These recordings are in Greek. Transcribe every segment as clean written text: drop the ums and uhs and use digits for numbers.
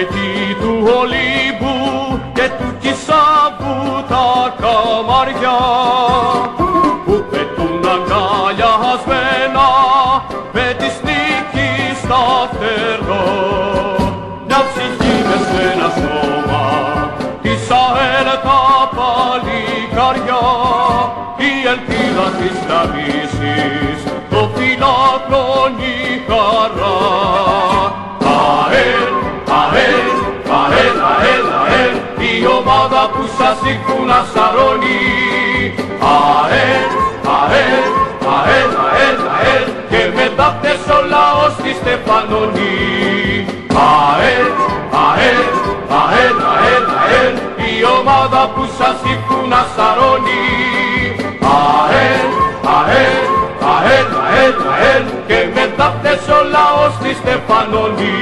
εκεί του Ολύμπου και του Κισάβου τα καμαριά που πετούν αγκαλιασμένα με της νίκης στα φτερά. Μια ψυχή μες σε ένα σώμα της ΑΕΛ τα παλικαριά, η ελπίδα της λαβήσης, το φυλάκρον η χαρά. ΑΕΛ, ΑΕΛ, ΑΕΛ, ΑΕΛ, ΑΕΛ, η ομάδα που σας ήρθουν να σαρώνει. ΑΕΛ, ΑΕΛ, ΑΕΛ, ΑΕΛ, ΑΕΛ, και μετά χτες ο λαός τη στεφανώνει. ΑΕΛ, ΑΕΛ, ΑΕΛ, ΑΕΛ, ΑΕΛ, η ομάδα που σας ήρθουν να σαρώνει. ΑΕΛ, ΑΕΛ, ΑΕΛ, ΑΕΛ, ΑΕΛ, και μετά χτες ο λαός τη στεφανώνει.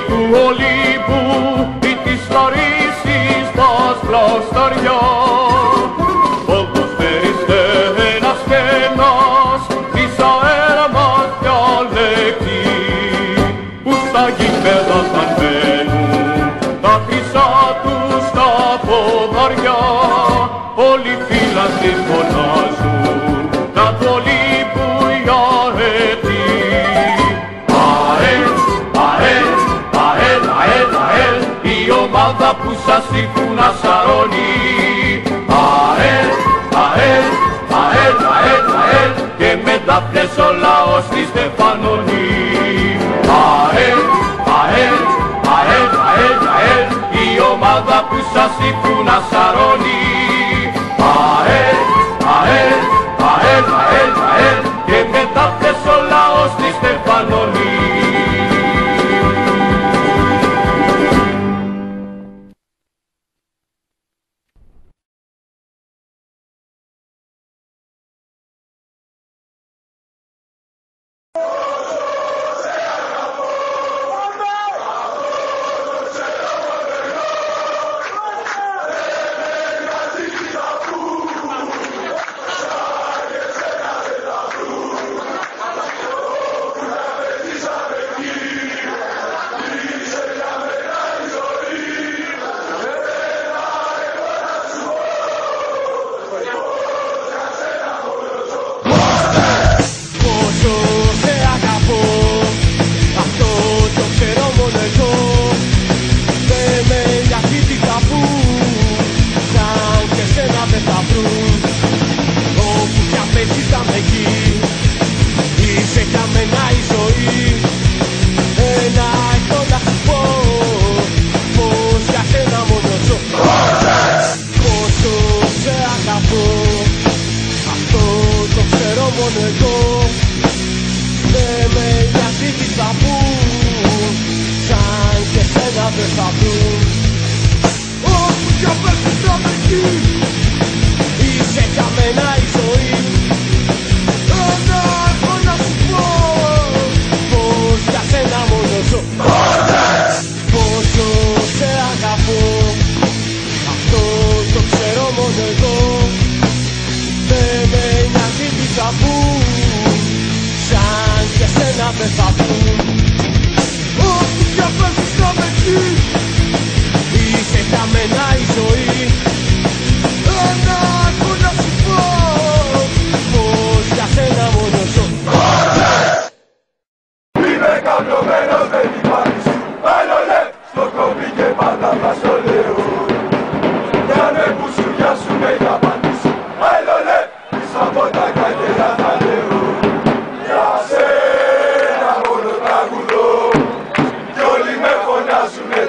Του Ολύμπου ή της Λαρίσης μας πλασταριά, όπως φέριστε ένας και ένας της ΑΕΛ μας διαλέκει, που στα γήπεδα θα μπαίνουν τα χρυσά τους τα ποδαριά, όλοι φύλακοι φωνάζουν να το Ολύμπου για αετή. Η ομάδα που σας ήρθουν να σαρώνει. ΑΕΛ, ΑΕΛ, ΑΕΛ, ΑΕΛ, ΑΕΛ, και μετά χτες ο λαός τη στεφανώνει. ΑΕΛ, ΑΕΛ, ΑΕΛ, ΑΕΛ, ΑΕΛ, η ομάδα που σας ήρθουν να σαρώνει. ΑΕΛ, ΑΕΛ, ΑΕΛ, ΑΕΛ, ΑΕΛ, και μετά χτες ο λαός τη στεφανώνει. Κι όλοι με φωνάζουνε.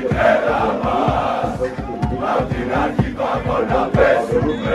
μητέρα μας, απ' την αρχή το αγώνα πέσουμε.